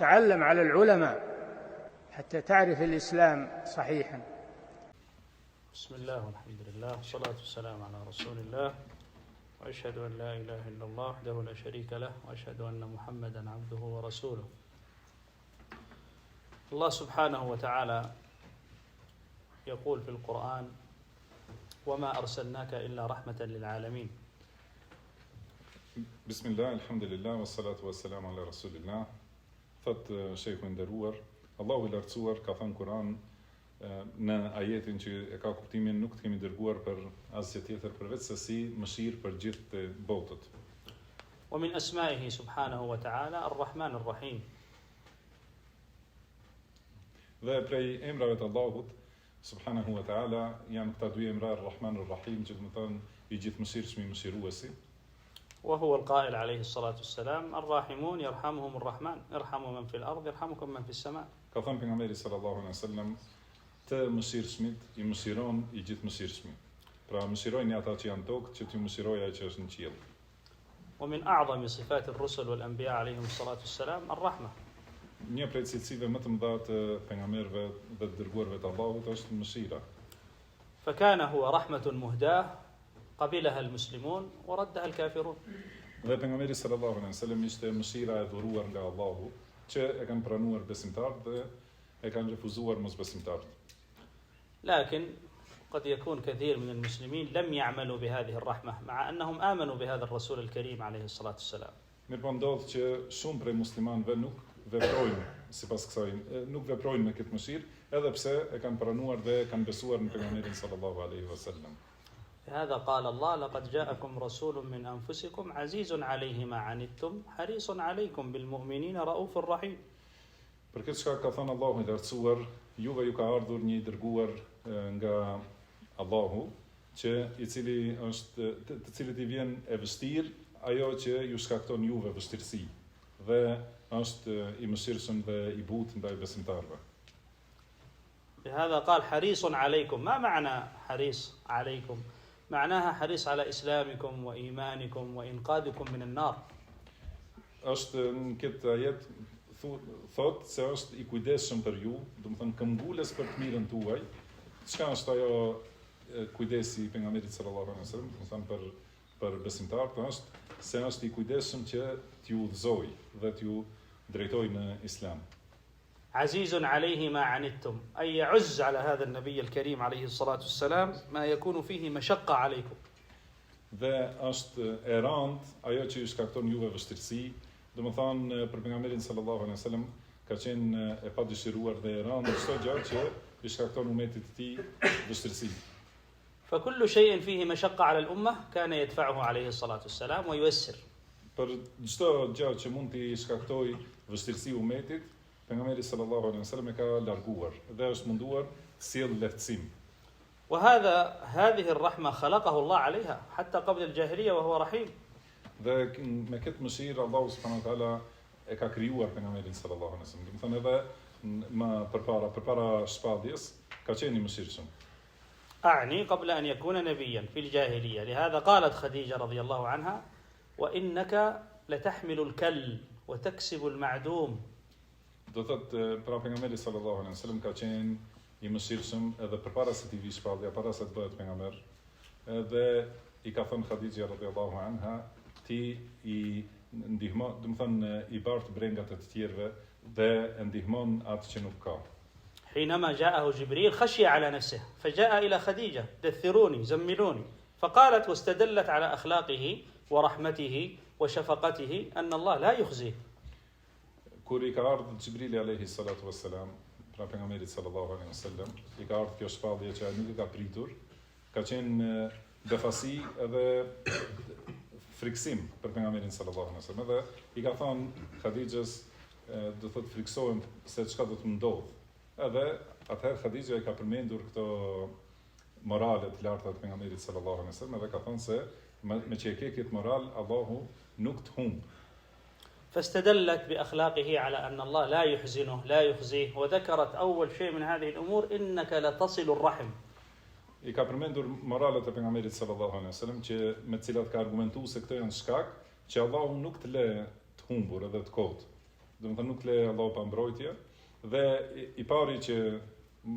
تعلم على العلماء حتى تعرف الإسلام صحيحا. بسم الله والحمد لله والصلاة والسلام على رسول الله وأشهد أن لا إله إلا الله وحده لا شريك له وأشهد أن محمدا عبده ورسوله. الله سبحانه وتعالى يقول في القرآن: وما أرسلناك إلا رحمة للعالمين. بسم الله الحمد لله والصلاة والسلام على رسول الله. Thot shejku i nderuar, Allahu i lartësuar ka thënë Kur'an në ajetin që e ka kuptimin nuk të kemi dërguar për asgjë tjetër përveç se si mëshirë për gjithë të botët. ومن أسمائه سبحانه وتعالى الرحمن الرحيم. Dhe prej emrave të Allahut subhanahu wa taala janë këta dy emra Ar-Rahman Ar-Rahim, që do të thonë i gjithëmëshirshëm i mëshiruesi. وهو القائل عليه الصلاة والسلام: الراحمون يرحمهم الرحمن ارحموا من في الأرض يرحمكم من في السماء. Ka thënë pejgamberi sallallahu alaihi wasallam, të mëshirshmit i mëshiron i gjithëmëshirshmi. Pra mëshirojini ata që janë tokë, që t'ju mëshirojë ai që është në qiell. ومن أعظم صفات الرسل والأنبياء عليهم الصلاة والسلام الرحمة. Një prej cilësive më të mëdha të pejgamberëve dhe të dërguarve të Allahut është mëshira. فكان هو رحمة مهداة قبلها المسلمون وردها الكافرون. Dhe pejgamberi sallallahu alaihi wasallam ishte mëshira e dhuruar nga Allahu, që e kanë pranuar besimtarët dhe e kanë refuzuar mosbesimtarët. لكن قد يكون كثير من المسلمين لم يعملوا بهذه الرحمة مع أنهم آمنوا بهذا الرسول الكريم عليه الصلاة والسلام. Mirpo ndodh që shumë prej muslimanëve nuk veprojnë sipas kësaj, nuk veprojnë me këtë mëshirë, edhe pse e kanë pranuar dhe kanë besuar në pejgamberin sallallahu alaihi wasallam. هذا قال الله: لقد جاءكم رسول من أنفسكم عزيز عليه ما عنتم حريص عليكم بالمؤمنين رؤوف رحيم. Për këtë çka ka thënë Allahu i lartësuar, juve ju ka ardhur një i dërguar nga Allahu, që i cili është të cilit i vjen e vështirë ajo që ju shkakton juve vështirësi, dhe është i mëshirshëm dhe i butë ndaj besimtarëve. بهذا قال حريص عليكم. ما معنى حريص عليكم؟ معناها حريص على إسلامكم وإيمانكم وإنقاذكم من النار. Është në këtë ajet thotë se është i kujdesshëm për ju, do të thonë këmbgulës për të mirën tuaj. Çka është ajo kujdesi i pejgamberit sallallahu alaihi wasallam, do të thonë për besimtarët, është se është i kujdesshëm që t'ju udhëzojë dhe t'ju drejtojë në Islam. عزيز عليه ما عنتم أي يعز على هذا النبي الكريم عليه الصلاة والسلام ما يكون فيه مشقة عليكم. Dhe është e rëndë ajo që ju shkakton juve vështirësi, do të thonë për pejgamberin sallallahu alaihi wasallam ka qenë e padëshiruar dhe e rëndë çdo gjë që i shkakton umetit të tij vështirësi. فكل شيء فيه مشقة على الأمة كان يدفعه عليه الصلاة والسلام وييسر. Për çdo gjë që mund t'i shkaktojë vështirësi umetit, pejgamberi sallallahu alaihi wasallam e ka larguar dhe është munduar të sjellë lehtësim. هذه الرحمة خلقه الله عليها حتى قبل الجاهلية وهو رحيم. Dhe me këtë mëshirë Allahu subhanahu wa taala e ka krijuar pejgamberin sallallahu alaihi wasallam. Do të thonë edhe më përpara shpalljes ka qenë i mëshirshëm. أعني قبل أن يكون نبيا في الجاهلية. لهذا قالت خديجة رضي الله عنها: وإنك لتحمل الكل وتكسب المعدوم. Do thotë pra pejgamberi sallallahu alaihi wasallam ka qenë i mëshirshëm edhe përpara se të vi shpallja, para se të bëhet pejgamber. Edhe i ka thënë Khadija radhiyallahu anha, ti i ndihmon, do të thonë i bart brengat e të tjerëve dhe e ndihmon atë që nuk ka. حينما جاءه جبريل خشي على نفسه فجاء إلى خديجة: دثروني زملوني. فقالت واستدلت على أخلاقه ورحمته وشفقته أن الله لا يخزيه. Kur i ka ardhur Xhibrili alayhi salatu wassalam, pra pejgamberit sallallahu alaihi wasallam, i ka ardhur kjo shpallje që ai nuk e ka pritur, ka qenë befasi edhe friksim për pejgamberin sallallahu alaihi wasallam, dhe i ka thënë Khadijës, do thotë friksohem se çka do të më ndodh. Edhe atëherë Khadija i ka përmendur këto morale të larta të pejgamberit sallallahu alaihi wasallam, dhe ka thënë se me që e ke këtë moral, Allahu nuk të humb. فاستدلت بأخلاقه على أن الله لا يحزنه لا يخزيه. وذكرت أول شيء من هذه الأمور: إنك لتصل الرحم. I ka përmendur moralet e pejgamberit sallallahu alaihi wasallam, që me të cilat ka argumentuar se këto janë shkak që Allahu nuk të lë të humbur edhe të kot. domethënë nuk le Allahu pa mbrojtje, dhe i pari që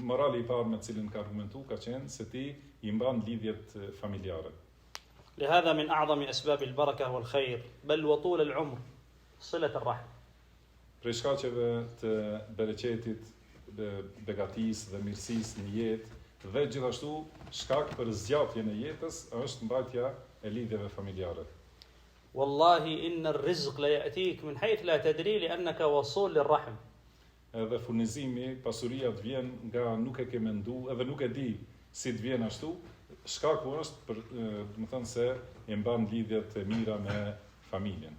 morali i parë me cilin ka argumentu ka qenë se ti i mban lidhjet familjare. لهذا من أعظم أسباب البركة والخير بل وطول العمر صلة الرحم. Prej shkaqeve të bereqetit, begatisë dhe mirësisë në jetë, dhe gjithashtu shkak për zgjatjen e jetës është mbajtja e lidhjeve familjare. والله إن الرزق لا يأتيك من حيث لا تدري لأنك وصول للرحم. Edhe furnizimi, pasuria të vjen nga nuk e ke mendu, edhe nuk e di si të vjen ashtu, shkaku është për, domethënë se e mban lidhjet e mira me familjen.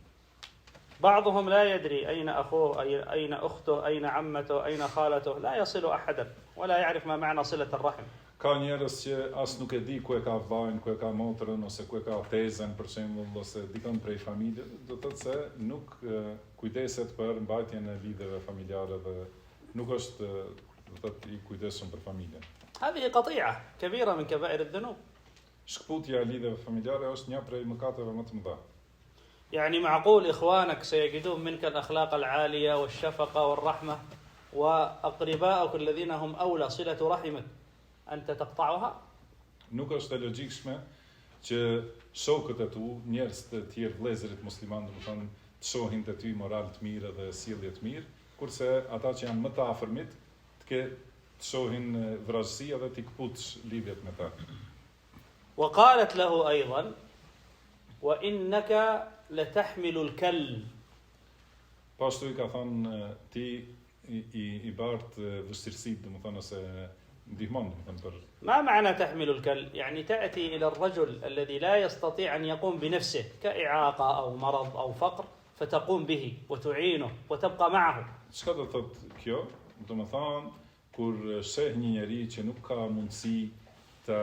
بعضهم لا يدري أين أخوه أين أخته أين عمته أين خالته لا يصل أحدا ولا يعرف ما معنى صلة الرحم. Ka njerëz që as nuk e di ku e ka vajin, ku e ka motrën, ose ku e ka tezën për shembull, ose dikon prej familjes, do të thotë se nuk kujdeset për mbajtjen e lidhjeve familjare dhe nuk është do të thotë i kujdesshëm për familjen. هذه قطيعة كبيرة من كبائر الذنوب. Shkputja e lidhjeve familjare është një prej mëkateve më të mëdha. يعني معقول إخوانك سيجدون منك الأخلاق العالية والشفقة والرحمة وأقرباؤك الذين هم أولى صلة رحمك أنت تقطعها؟ Nuk është e logjikshme që shokët e tu, njerëz të tjerë vëllezërit musliman, domethënë të shohin te ty moral të mirë dhe sjellje të mirë, kurse ata që janë më të afërmit të shohin vrasësi dhe të kputsh lidhjet me ta. وقالت له أيضا وإنك لتحمل الكل. Pashtu i ka thënë ti i bart vështirësitë, domethënë ose ndihmon domethënë për. ما معنى تحمل الكل؟ يعني تأتي إلى الرجل الذي لا يستطيع أن يقوم بنفسه كإعاقة أو مرض أو فقر فتقوم به وتعينه وتبقى معه. Çka do thotë kjo? Domethënë kur sheh një njeri që nuk ka mundësi të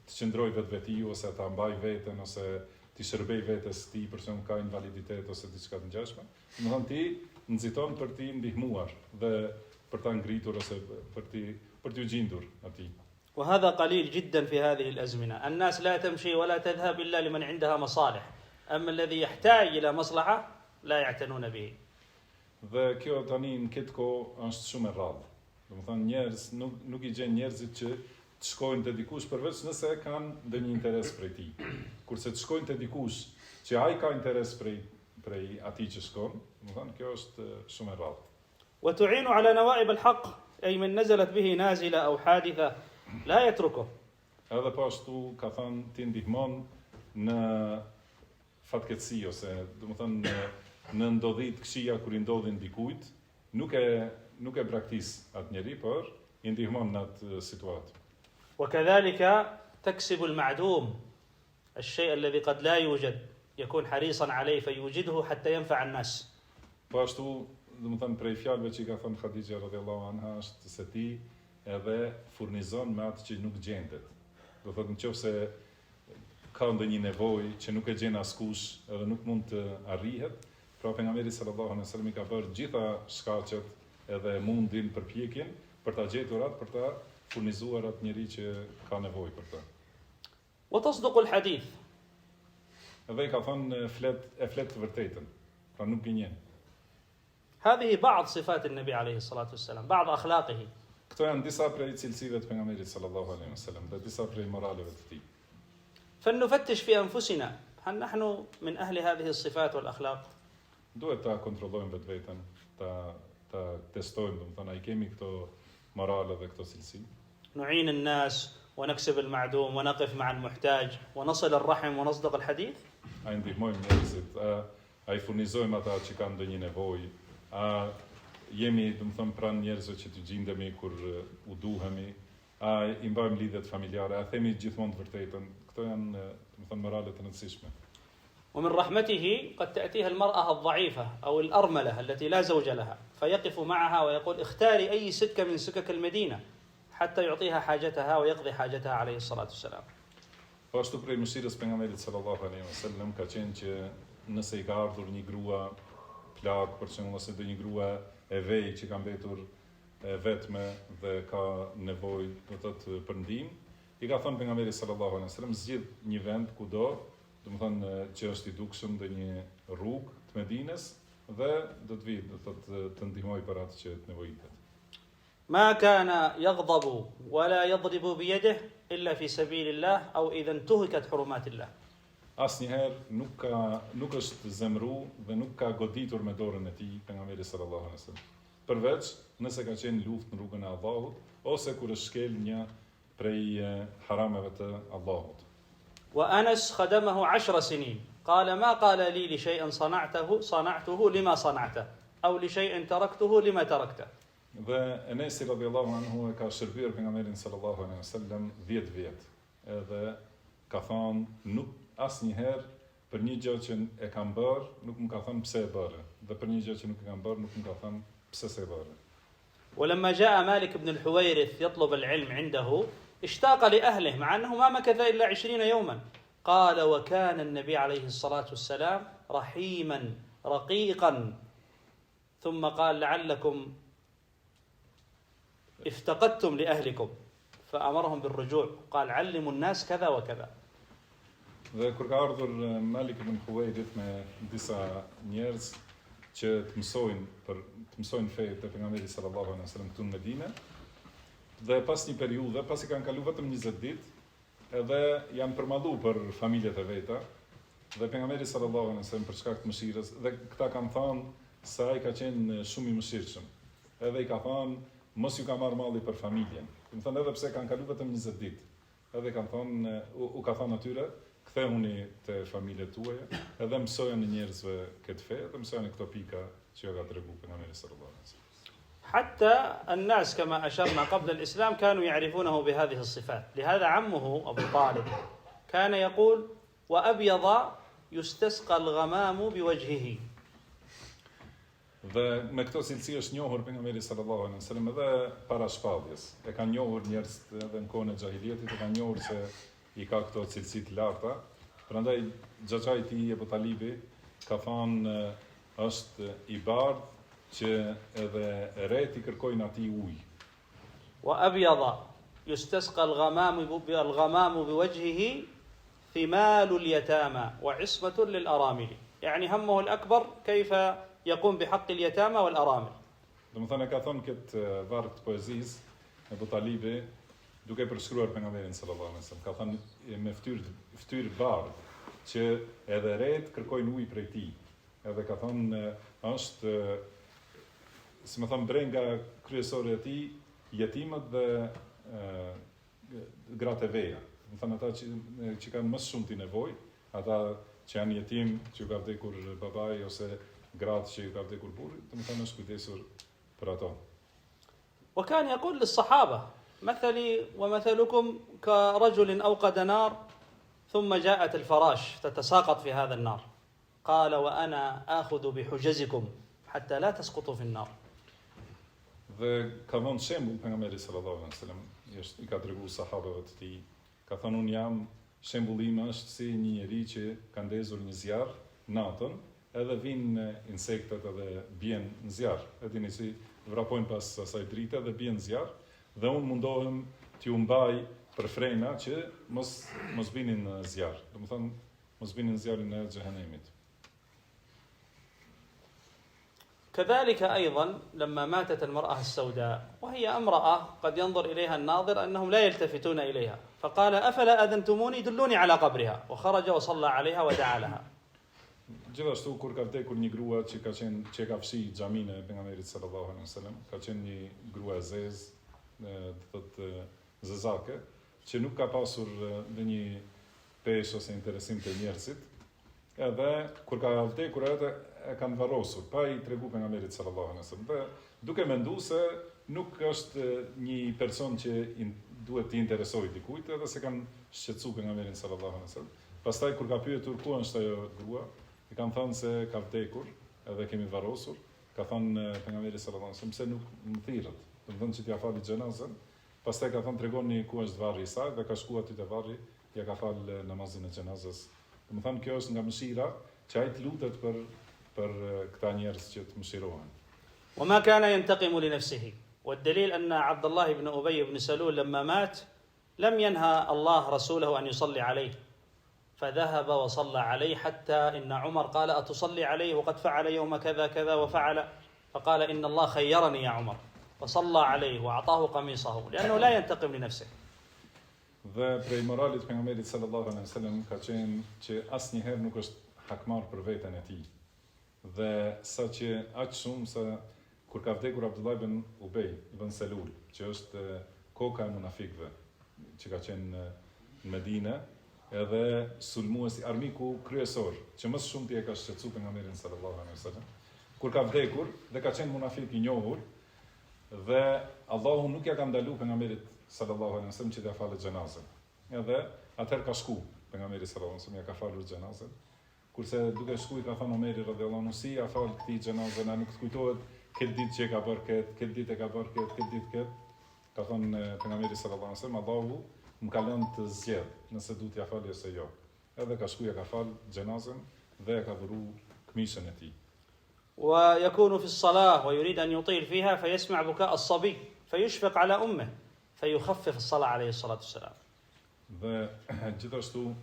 qëndroj vetveti ose ta mbaj veten ose ti shërbej vetes ti për shembull ka invaliditet ose diçka të ngjashme, domethënë ti nxiton për ti ndihmuar dhe për ta ngritur ose për t'u gjendur atij. وهذا قليل جدا في هذه الأزمنة. الناس لا تمشي ولا تذهب إلا لمن عندها مصالح. أما الذي يحتاج إلى مصلحة لا يعتنون به. Dhe kjo tani në këtë kohë është shumë e rrallë. Domethënë njerëz nuk i gjen njerëzit që të shkojnë te dikush përveç nëse kanë ndonjë interes prej tij. Kurse të shkojnë te dikush që ai ka interes prej atij që shkon, domethënë kjo është shumë e rrallë. وتعين على نوائب الحق أي من نزلت به نازلة أو حادثة لا يتركه. Edhe po ashtu ka thënë ti ndihmon në fatkeqësi ose domethënë në ndodhi të këqija kur I ndodhin dikujt, nuk e braktis atë njeri, por I ndihmon në atë situatë. وكذلك تكسب المعدوم الشيء الذي قد لا يوجد يكون حريصا عليه فيوجده حتى ينفع الناس. Po ashtu, domethënë prej fjalëve që ka thënë Khadija radhiyallahu anha është se ti edhe furnizon me atë që nuk gjendet. Do thotë nëse ka ndonjë nevojë që nuk e gjen askush edhe nuk mund të arrihet, pra pejgamberi sallallahu alaihi wasallam I ka bërë gjitha shkaqet edhe mundin përpjekjen për ta gjetur atë, për ta furnizuar atë njerëz që ka nevojë për ta. وتصدق الحديث. Edhe I ka thënë flet të vërtetën, pra nuk gënjen. هذه بعض صفات النبي عليه الصلاة والسلام بعض أخلاقه. Këto janë disa prej cilësive të pejgamberit sallallahu alaihi wasallam dhe disa prej moraleve të tij. فلنفتش في أنفسنا هل نحن من أهل هذه الصفات والأخلاق؟ Duhet ta kontrollojmë vetveten, ta testojmë, domethënë ai kemi këto morale dhe këto cilësi. نعين الناس ونكسب المعدوم ونقف مع المحتاج ونصل الرحم ونصدق الحديث. Ai ndihmojmë njerëzit, ai furnizojmë ata që kanë ndonjë nevojë, jemi domethënë pranë njerëzve që të gjendemi kur u duhemi, I mbajmë lidhjet familjare, themi gjithmonë të vërtetën. Këto janë domethënë morale të rëndësishme. ومن رحمته قد تأتيها المرأة الضعيفة أو الأرملة التي لا زوج لها فيقف معها ويقول اختاري أي سكة من سكك المدينة حتى يعطيها حاجتها ويقضي حاجتها عليه الصلاة والسلام. Po ashtu prej mëshirës pejgamberit sallallahu alaihi wasallam ka qenë që nëse I ka ardhur një grua plak, për shembull, ose një grua e vej që ka mbetur vetme dhe ka nevojë, do të thotë për ndihmë, I ka thënë pejgamberi sallallahu alaihi wasallam zgjidh një vend kudo, domethënë që është I dukshëm, ndonjë rrugë të Medinës dhe do të vijë, do thotë të ndihmoj për atë që të nevojitet. ما كان يغضب ولا يضرب بيده إلا في سبيل الله أو إذا انتهكت حرمات الله. Asnjëherë nuk është zemru dhe nuk ka goditur me dorën e tij pejgamberi sallallahu alaihi wasallam. Përveç nëse ka qenë luftë në rrugën e Allahut ose kur është shkel një prej harameve të Allahut. وأنس خدمه 10 سنين قال ما قال لي لشيء صنعته لما صنعته أو لشيء تركته لما تركته. Dhe Enesi radhiyallahu anhu e ka shërbyer pejgamberin sallallahu alaihi wasallam 10 vjet. Edhe ka thënë nuk asnjëherë për një gjë që e kam bërë, nuk më ka thënë pse e bëre. Dhe për një gjë që nuk e kam bërë, nuk më ka thënë pse se e bëre. ولما جاء مالك بن الحويرث يطلب العلم عنده اشتاق لأهله مع أنه ما مكث إلا 20 يوما. قال وكان النبي عليه الصلاة والسلام رحيما رقيقا ثم قال لعلكم افتقدتم لأهلكم فأمرهم بالرجوع قال علموا الناس كذا وكذا. Dhe kur ka ardhur Malik ibn Huwairith me disa njerëz që të mësojnë fejet e pejgamberit sallallahu alaihi wasallam këtu në Medinë, dhe pas një periudhe, pasi kanë kaluar vetëm 20 ditë, edhe janë përmalluar për familjet e veta, dhe pejgamberi sallallahu alaihi wasallam për shkak të mëshirës, dhe këta kanë thënë se ai ka qenë shumë i mëshirshëm. Edhe i ka thënë mos ju ka marrë malli për familjen. Do të thonë edhe pse kanë kaluar vetëm 20 ditë. Edhe kanë thënë u ka thënë atyre, kthehuni te familjet tuaja, edhe mësojeni njerëzve këtë fe, edhe mësojeni këto pika që ka treguar pejgamberi sallallahu alaihi wasallam. حتى الناس كما أشرنا قبل الإسلام كانوا يعرفونه بهذه الصفات. لهذا عمه أبو طالب كان يقول وأبيض يستسقى الغمام بوجهه. Dhe me këto cilësi është njohur pejgamberi sallallahu alaihi wasallam edhe para shpalljes. E kanë njohur njerëzit edhe në kohën e xahilietit, e kanë njohur se i ka këto cilësi të larta. Prandaj xhaxhai i tij Abu Talibi ka thënë është i bardhë që edhe rreti kërkojnë atij ujë. وأبيض يستسقى الغمام بوجهه ثمال اليتامى وعصمة للأرامل. يعني همه الأكبر كيف يقوم بحق اليتامى والأرامل. Domethënë ka thonë këtë varg të poezisë Abu Talibi duke përshkruar pejgamberin sallallahu alaihi wasallam. Ka thënë me fytyrë bardhë që edhe rret kërkojnë ujë prej tij. Edhe ka thonë është si më thëmë brenga kryesore e tij jetimët dhe gratë e veja. Më thënë ata që kanë më shumë të nevojë, ata që janë jetim, që ka vdekur babai ose gratë që ka vdekur burri, do të thonë është kujdesur për ato. وكان يقول للصحابة مثلي ومثلكم كرجل أوقد نار ثم جاءت الفراش تتساقط في هذا النار قال وأنا آخذ بحجزكم حتى لا تسقطوا في النار. Dhe ka dhënë shembull pejgamberi sallallahu alaihi wasallam, i ka treguar sahabëve të tij, ka thënë un jam shembulli im është si një njerëz që ka ndezur një zjarr natën, edhe vinë insektet edhe bien në zjarr. E dini si vrapojnë pas asaj drite dhe bien në zjarr, dhe un mundohem t'ju mbaj për frena që mos vinin në zjarr. Domethënë mos vinin në zjarrin e xhehenemit. كذلك أيضا لما ماتت المرأة السوداء وهي امرأة قد ينظر إليها الناظر أنهم لا يلتفتون إليها فقال أفلا أذنتموني دلوني على قبرها وخرج وصلى عليها ودعا لها. Gjithashtu kur ka vdekur një grua që ka fshi xhamin e pejgamberit sallallahu alaihi wasallam, ka qenë një grua e zezë, do thotë zezake, që nuk ka pasur ndonjë peshë ose interesim të njerëzit. Edhe kur ka vdekur atë e kanë varrosur, pa i tregu pejgamberit sallallahu alaihi wasallam. Dhe duke menduar se nuk është një person që duhet të interesojë dikujt, edhe se kanë shqetësuar pejgamberin sallallahu alaihi wasallam. Pastaj kur ka pyetur ku është ajo grua, i kanë thënë se ka vdekur, edhe kemi varrosur. Ka thënë pejgamberi sallallahu alaihi wasallam se nuk më thirrët. Do të thonë që t'ia fali xhenazën. Pastaj ka thënë tregoni ku është varri i saj, dhe ka shkuar aty te varri, ja ka fal namazin e xhenazës. Do të thonë kjo është nga mëshira që ai lutet për këta njerëz që të mëshirohen. وما كان ينتقم لنفسه والدليل أن عبد الله بن أبي بن سلول لما مات لم ينهى الله رسوله أن يصلي عليه فذهب وصلى عليه حتى إن عمر قال أتصلي عليه وقد فعل يوم كذا كذا وفعل، فقال إن الله خيرني يا عمر، فصلى عليه وأعطاه قميصه لأنه لا ينتقم لنفسه. Dhe prej moralit pejgamberit sallallahu alaihi wasallam ka qenë që asnjëherë nuk është hakmar për veten e tij. Dhe saqë aq shumë sa kur ka vdekur Abdullah ibn Ubay ibn Salul, që është koka e munafikëve, që ka qenë në Medinë, edhe sulmuesi, armiku kryesor, që më shumë ti e ka shqetësuar pejgamberin sallallahu alaihi wasallam. Kur ka vdekur dhe ka qenë munafik i njohur, dhe Allahu nuk ja ka ndaluar pejgamberit sallallahu alaihi wasallam që t'ia falet xhenazën. Edhe atëherë ka shku pejgamberi sallallahu alaihi wasallam ja ka falur xhenazën. Kurse duke shku i ka thënë Omeri radhiyallahu anhu si ja fal këtij xhenazën, a nuk të kujtohet këtë ditë që ka bërë këtë ditë e ka bërë këtë ditë këtë. Ka thënë pejgamberi sallallahu alaihi wasallam, Allahu më ka lënë të zgjedh nëse du t'ia falë ose jo. Edhe ka shku ja ka fal xhenazën dhe ka dhuru këmishën e tij. ويكون في الصلاة ويريد أن يطيل فيها فيسمع بكاء الصبي فيشفق على أمه فيخفف الصلاة عليه الصلاة والسلام. Dhe gjithashtu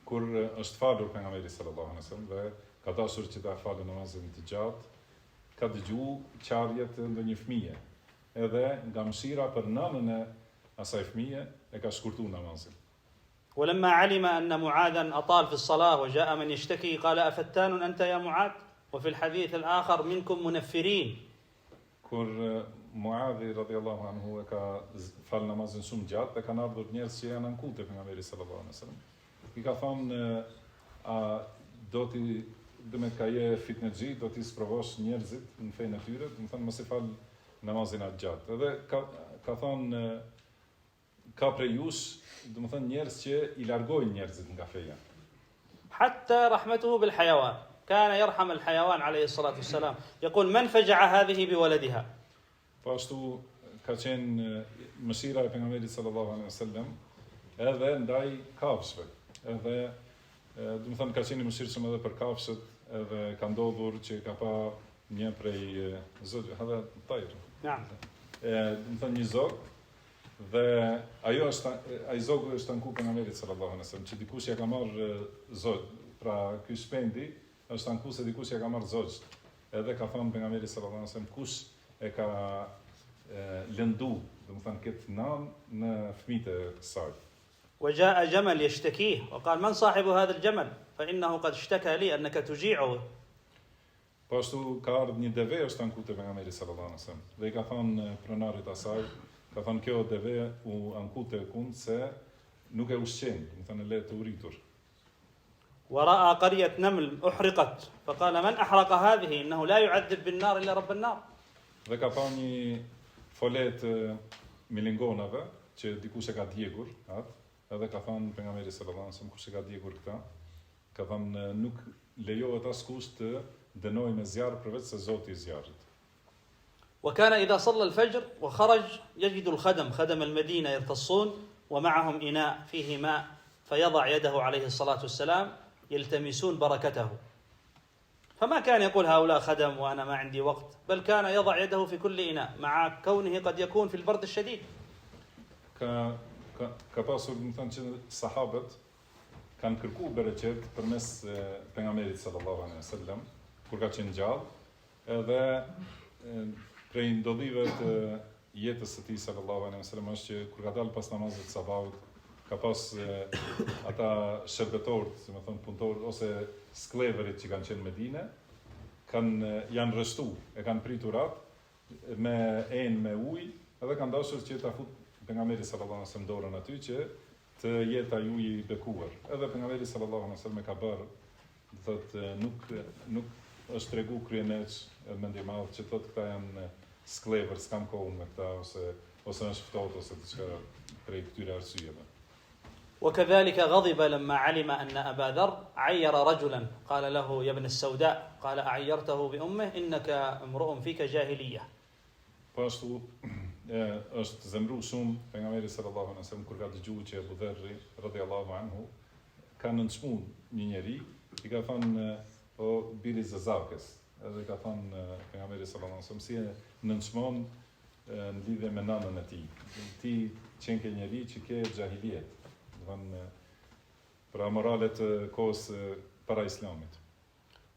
kur është falur pejgamberi sallallahu alaihi wasallam dhe ka dashur që ta falë namazin të gjatë, ka dëgjuar qarjet të ndonjë fëmije. Edhe nga mëshira për nënën e asaj fëmije e ka shkurtuar namazin. ولما علم أن معاذا أطال في الصلاة وجاء من يشتكي قال أفتان أنت يا معاذ وفي الحديث الآخر منكم منفرين. Kur Muadhi radhiyallahu anhu e ka fal namazin shumë gjatë, dhe kanë ardhur njerëz që janë ankuar te pejgamberi sallallahu alaihi wasallam. I ka thonë a do ti me ka je fitnexhi, do ti sprovosh njerëzit në fenë e tyre, do të thonë mos e fal namazin atë gjatë. Edhe ka thonë ka prej jush, do të thonë njerëz që i largojnë njerëzit nga feja. حتى رحمته بالحيوان كان يرحم الحيوان عليه الصلاة والسلام يقول من فجع هذه بولدها. Po ashtu ka qenë mëshira e pejgamberit sallallahu alaihi wasallam edhe ndaj kafshëve. Edhe do të thonë ka qenë mëshirshëm edhe për kafshët, edhe ka ndodhur që ka pa një prej zot, hadha tajr. نعم. Do të thonë një zog dhe ajo është ai zogu është anku pejgamberit sallallahu alaihi wasallam, që dikush ja ka marrë zog, pra ky shpendi është anku se dikush ja ka marrë zog. Edhe ka thënë pejgamberi sallallahu alaihi wasallam kush e ka lëndu, do të thonë këtë nan në fëmijët e saj. وجاء جمل يشتكيه وقال من صاحب هذا الجمل فإنه قد اشتكى لي أنك تجيعه. Po ashtu ka ardhur një deve është anku te pejgamberi sallallahu alaihi wasallam. Dhe i ka thënë pronarit asaj, ka thënë kjo deve u anku te kun se nuk e ushqen, do të thonë le të uritur. ورأى قرية نمل أحرقت فقال من أحرق هذه إنه لا يعذب بالنار إلا رب النار. Dhe ka pa një folet milingonave që dikush e ka djegur atë, edhe ka thënë pejgamberi sallallahu alaihi wasallam kush e ka djegur këtë, ka thënë nuk lejohet askush të dënojë me zjarr përveç se Zoti i zjarrit. وكان إذا صلى الفجر وخرج يجد الخدم خدم المدينة يرتصون ومعهم إناء فيه ماء فيضع يده عليه الصلاة والسلام يلتمسون بركته. فما كان يقول هؤلاء خدم وأنا ما عندي وقت، بل كان يضع يده في كل إناء مع كونه قد يكون في البرد الشديد. Ka pasur, më thënë që sahabët kanë kërku bereqet përmes pejgamberit sallallahu alaihi wasallam kur ka qenë gjallë, edhe prej ndodhive të jetës së tij sallallahu alaihi wasallam është që kur ka dalë pas namazit të sabahut, ka pas ata shërbetorët, si më thënë punëtorët ose skleverit që kanë qenë në Medinë, janë rreshtu, e kanë pritur atë me enë me ujë, edhe kanë dashur që ta fut pejgamberi sallallahu alaihi wasallam dorën aty që të jetë ai uji i bekuar. Edhe pejgamberi sallallahu alaihi wasallam e ka bërë, thotë nuk është tregu kryeneç mendje madh që thotë këta janë sklever, s'kam kohën me këta ose është ftohtë ose diçka prej këtyre arsyeve. وكذلك غضب لما علم أن أبا ذر عير رجلا قال له يا ابن السوداء قال أعيرته بأمه إنك امرؤ فيك جاهلية. Po ashtu është zemru shumë pejgamberi sallallahu alaihi wasallam kur ka dëgjuar që Abu Dharri radhiyallahu anhu ka nënçmuar një njeri, i ka thënë o biri Zazakës, edhe ka thënë pejgamberi sallallahu alaihi wasallam si e nënçmon në lidhje me nanën e tij. Ti qenë ke njeri që ke xahiliet. pra moralet kohës para islamit.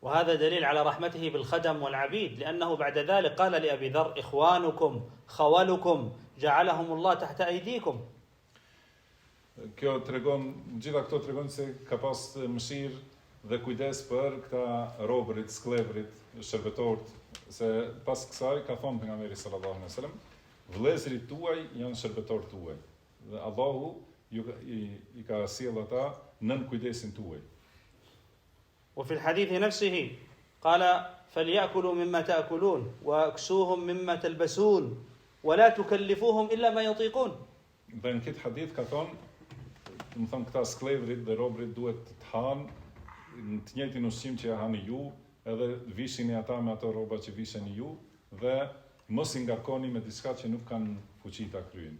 وهذا دليل على رحمته بالخدم والعبيد لأنه بعد ذلك قال لأبي ذر إخوانكم خولكم جعلهم الله تحت أيديكم. Kjo tregon, gjitha këto tregon se ka pas mëshirë dhe kujdes për këta robërit, sklevrit, shërbëtorët, se pas kësaj ka thonë pejgamberi sallallahu alaihi wasallam, vëllezërit tuaj janë shërbëtorët tuaj. Dhe Allahu i ka sjellë ata nën kujdesin tuaj. وفي الحديث نفسه قال فليأكلوا مما تأكلون واكسوهم مما تلبسون ولا تكلفوهم إلا ما يطيقون. Dhe në këtë hadith ka thonë, më thonë këta sklevrit dhe robrit duhet të hanë në të njëjtin ushqim që ja hani ju, edhe vishini ata me ato rroba që visheni ju, dhe mos i ngarkoni me diçka që nuk kanë fuqi ta kryejnë.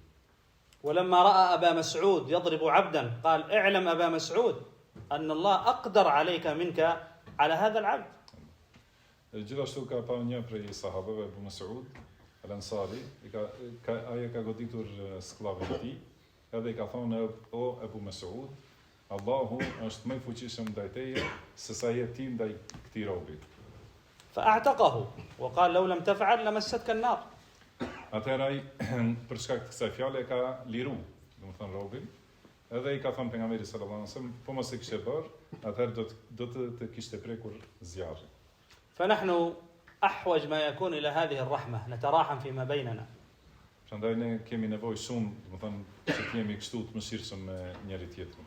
ولما رأى أبا مسعود يضرب عبدا قال اعلم أبا مسعود أن الله أقدر عليك منك على هذا العبد. Gjithashtu ka pa një prej sahabëve, Abu Mas'ud al-Ansari, ai ka goditur sklavin e tij, edhe i ka thonë, o Abu Mas'ud, Allahu është më i fuqishëm ndaj teje se sa je ti ndaj këtij robi. فأعتقه وقال لو لم تفعل لمستك النار. Atëherë ai për shkak të kësaj fjale ka liru, domethënë robin, edhe i ka thënë pejgamberit sallallahu alaihi wasallam, po mos e kishe bërë, atëherë do të kishte prekur zjarri. فنحن أحوج ما يكون إلى هذه الرحمة نتراحم فيما بيننا. Prandaj ne kemi nevojë shumë, domethënë, që të jemi kështu të mëshirshëm me njëri tjetrin.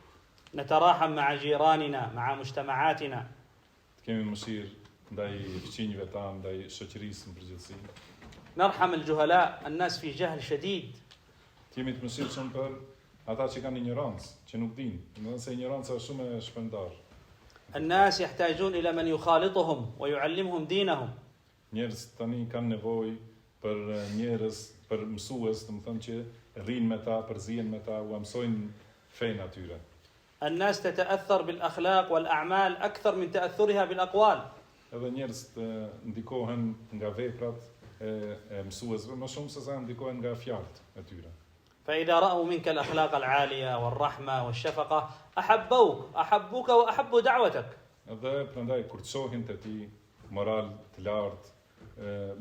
نتراحم مع جيراننا مع مجتمعاتنا. Të kemi mëshirë ndaj fëmijëve tanë, ndaj shoqërisë në përgjithësi. نرحم الجهلاء الناس في جهل شديد. Të jemi të mëshirshëm për ata që kanë ignorancë, që nuk dinë, domethënë se ignoranca është shumë e shpërndarë. الناس يحتاجون إلى من يخالطهم ويعلمهم دينهم. Njerëz tani kanë nevojë për njerëz, për mësues, domethënë që rrinë me ta, përzihen me ta, u mësojnë fenë atyre. الناس تتأثر بالأخلاق والأعمال أكثر من تأثرها بالأقوال. Edhe njerëz ndikohen nga veprat e mësuesve më shumë se sa ndikohen nga fjalët e tyre. فإذا رأوا منك الأخلاق العالية والرحمة والشفقة أحبوك وأحبوا دعوتك. Edhe prandaj kur të shohin te ti moral të lartë,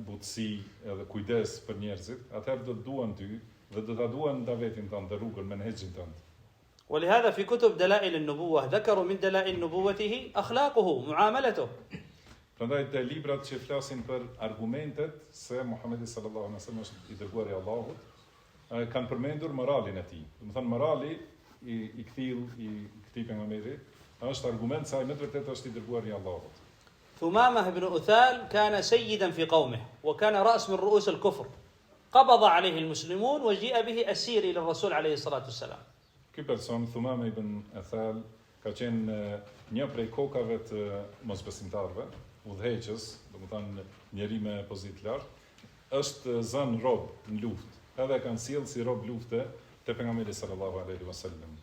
butësi edhe kujdes për njerëzit, atëherë do të duan ty dhe do ta duan davetin tënd dhe rrugën me nehxhin tënd. ولهذا في كتب دلائل النبوة ذكروا من دلائل نبوته أخلاقه معاملته. Prandaj te librat që flasin për argumentet se Muhamedi sallallahu alaihi wasallam është i dërguari i Allahut, kanë përmendur moralin e tij. Domethënë morali i këtij pejgamberi është argument se ai me vërtet është i dërguari i Allahut. ثمامة بن أثال كان سيدا في قومه وكان رأس من رؤوس الكفر. قبض عليه المسلمون وجيء به أسير إلى الرسول عليه الصلاة والسلام. Ky person Thumama ibn Athal ka qenë një prej kokave të mosbesimtarëve, udhëheqës, domethënë njeri me pozitë lartë, është zën rob në luftë. Edhe kanë sjellë si rob lufte te pejgamberi sallallahu alaihi wasallam.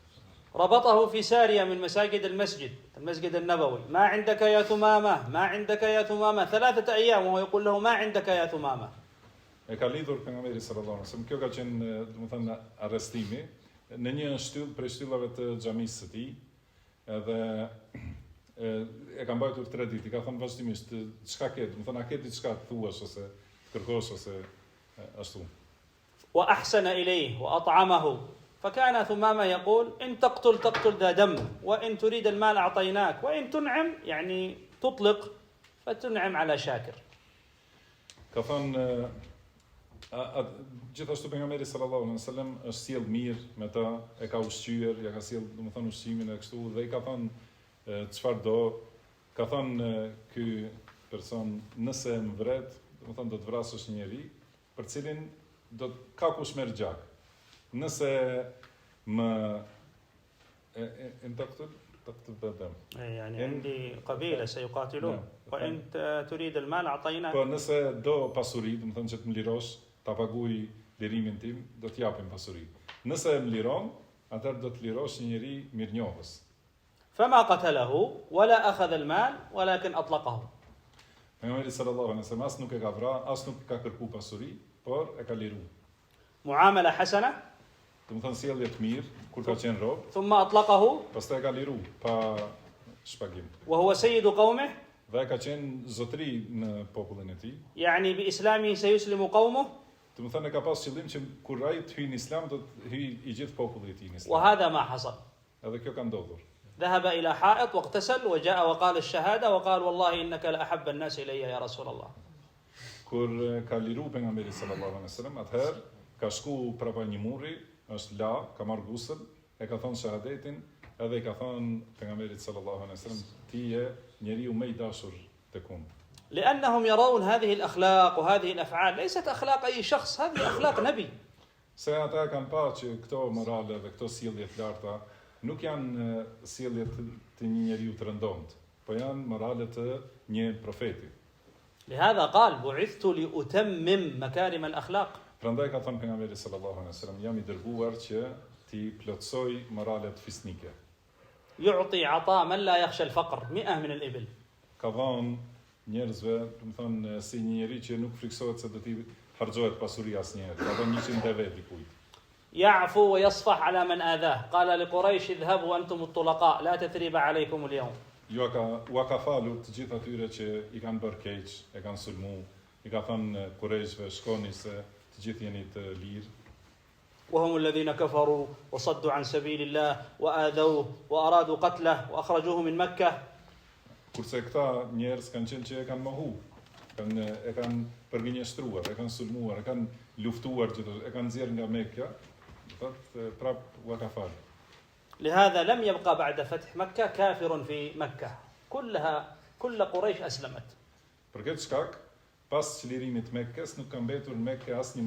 ربطه في سارية من مساجد المسجد النبوي. ما عندك يا ثمامة ما عندك يا ثمامة 3 أيام وهو يقول له ما عندك يا ثمامة. E ka lidhur pejgamberi sallallahu alaihi wasallam. Kjo ka qenë domethënë arrestimi në një shtyllë prej shtyllave të xhamisë së tij. Edhe e ka mbajtur 3 ditë. I ka thënë vazhdimisht, çka ke? Domethënë a ke diçka të thuash ose të kërkosh ose ashtu. وأحسن إليه وأطعمه. فكان ثمامة يقول إن تقتل ذا دم وإن تريد المال أعطيناك وإن تنعم يعني تطلق فتنعم على شاكر. Ka thënë gjithashtu pejgamberi sallallahu alaihi wasallam është sjell mirë me ta, e ka ushqyer, ja ka sjell domethënë ushqimin e kështu dhe i ka thënë çfarë do. Ka thënë ky person nëse më vret, domethënë do të vrasësh një njerëz për cilin do të ka kush merr gjak. Nëse më تقتل بدم. يعني عندي قبيلة سيقاتلون وإن تريد المال أعطيناك. Po nëse do pasuri, do të thonë që të më lirosh, ta paguaj lirimin tim, do të japim pasuri. Nëse më liron, atëherë do të lirosh një njeri mirënjohës. فما قتله ولا أخذ المال ولكن أطلقه. Pejgamberi sallallahu alaihi wasallam as nuk e ka vrarë, as nuk ka kërku pasuri, por e ka liruar. معاملة حسنة. domethënë sjellje të mirë kur ka qenë rob, ثم أطلقه pastaj ka liru pa shpagim. وهو سيد قومه، Dhe ka qenë zotëri në popullin e tij. يعني بإسلامه سيسلم قومه، Domethënë e ka pas qëllim që kur ai të hyjë në Islam do të hyjë i gjithë populli i tij në Islam. وهذا ما حصل. Edhe kjo ka ndodhur. ذهب إلى حائط واغتسل وجاء وقال الشهادة وقال والله إنك لأحب الناس إلي يا رسول الله. Kur ka liru pejgamberi sallallahu alaihi wasallam, atëherë ka shku prapa një muri, është la, ka marrë gusël, e ka thonë shahadetin, edhe i ka thonë pejgamberit sallallahu alaihi wasallam, ti je njeriu më i dashur tek unë. لأنهم يرون هذه الأخلاق وهذه الأفعال ليست أخلاق أي شخص، هذه أخلاق نبي. Se ata kanë parë që këto morale dhe këto sjellje të larta nuk janë sjellje të një njeriu të rëndomt, po janë morale të një profeti. لهذا قال بعثت لأتمم مكارم الأخلاق. Prandaj ka thënë pejgamberi sallallahu alaihi wasallam, jam i dërguar që ti plotsoj moralet fisnike. يعطي عطاء من لا يخشى الفقر 100 من الإبل. Ka dhënë njerëzve, do të thonë si një njeri që nuk friksohet se do t'i harxohet pasuria asnjëherë. Ka dhënë 100 deve dikujt. يعفو ويصفح على من آذاه. قال لقريش اذهبوا أنتم الطلقاء لا تثريب عليكم اليوم. Ju ka falur të gjithë atyre që i kanë bërë keq, e kanë sulmu, i ka thënë kurejshve shkoni se të gjithë jeni të lirë. وهم الذين كفروا وصدوا عن سبيل الله وآذوه وأرادوا قتله وأخرجوه من مكة. Kurse këta njerëz kanë qenë që e kanë mohu, e kanë përgënjeshtruar, e kanë sulmuar, e kanë luftuar gjithë, e kanë nxjerrë nga Mekka, thotë prap u ka falur. لهذا لم يبقى بعد فتح مكة كافر في مكة، كل قريش أسلمت. Për këtë shkak, pas çlirimit të Mekkës nuk ka mbetur në Mekë asnjë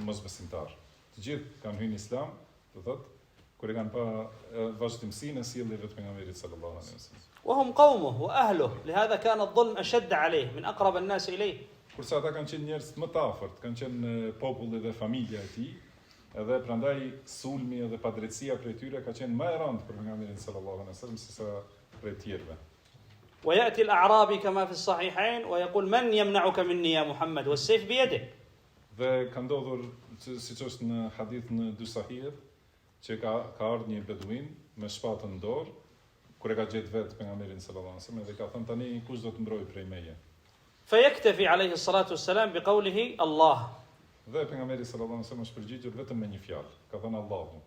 mosbesimtar. Të gjithë kanë hyrë në Islam, do thotë, kur e kanë pa vazhdimsinë e sjelljeve të pejgamberit sallallahu alaihi wasallam. وهم قومه وأهله، لهذا كان الظلم أشد عليه من أقرب الناس إليه. Kurse ata kanë qenë njerëz më të afërt, kanë qenë populli dhe familja e tij, edhe prandaj sulmi edhe padrejtësia prej tyre ka qenë më e rëndë për pejgamberin sallallahu alaihi wasallam sesa prej tjerëve. ويأتي الأعرابي كما في الصحيحين ويقول من يمنعك مني يا محمد والسيف بيده. Dhe ka ndodhur siç është në hadith në dy sahihet që ka ardhur një beduin me shpatën në dorë kur e ka gjetë vetë pejgamberin sallallahu alaihi wasallam dhe ka thënë tani kush do të mbrojë prej meje. فيكتفي عليه الصلاة والسلام بقوله الله. Dhe pejgamberi sallallahu alaihi wasallam është përgjigjur vetëm me një fjalë, ka thënë Allahu.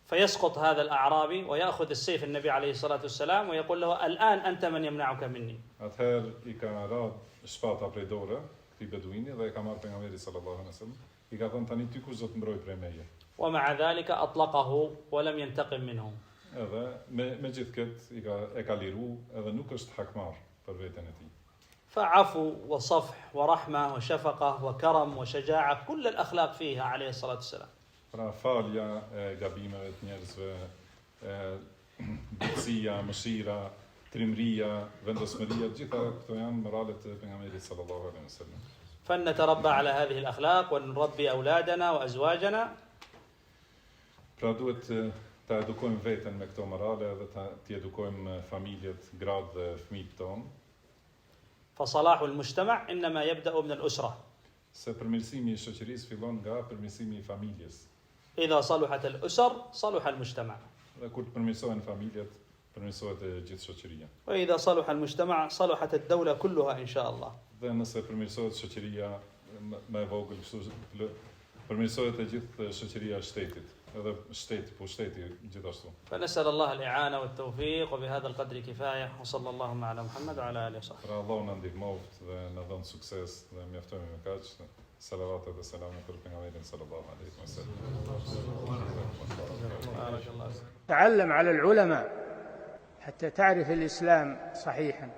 فيسقط هذا الأعرابي ويأخذ السيف النبي عليه الصلاة والسلام ويقول له الآن أنت من يمنعك مني. Atëherë i ka radh shpata prej dorë këtij beduini dhe e ka marrë pejgamberi sallallahu alaihi wasallam. I ka thënë tani ty kush do të mbrojë prej meje. ومع ذلك أطلقه ولم ينتقم منهم. Edhe me gjithë këtë e ka liru edhe nuk është hakmar për veten e tij. فعفو وصفح ورحمة وشفقة وكرم وشجاعة كل الأخلاق فيها عليه الصلاة والسلام. Pra falja e gabimeve të njerëzve, butësia, mëshira, trimëria, vendosmëria, gjitha këto janë moralet e pejgamberit sallallahu alaihi wasallam. فلنتربى على هذه الأخلاق ونربي أولادنا وأزواجنا. Pra duhet ta edukojmë veten me këto morale dhe të edukojmë familjet, gratë dhe fëmijët tonë. فصلاح المجتمع إنما يبدأ من الأسرة. Se përmirësimi i shoqërisë fillon nga përmirësimi i familjes. إذا صلحت الأسر صلح المجتمع. Dhe kur të përmirësohen familjet, përmirësohet e gjithë shoqëria. وإذا صلح المجتمع صلحت الدولة كلها إن شاء الله. Dhe nëse përmirësohet shoqëria më e vogël, përmirësohet e gjithë shoqëria e shtetit, edhe shteti gjithashtu. فنسأل الله الإعانة والتوفيق وبهذا القدر كفاية وصلى اللهم على محمد وعلى آله وصحبه. Pra Allahu na ndihmoft dhe na dhon sukses dhe mjaftojmë me kaq. Salavat dhe selamet për pejgamberin sallallahu alaihi wasallam. تعلم على العلماء حتى تعرف الإسلام صحيحا.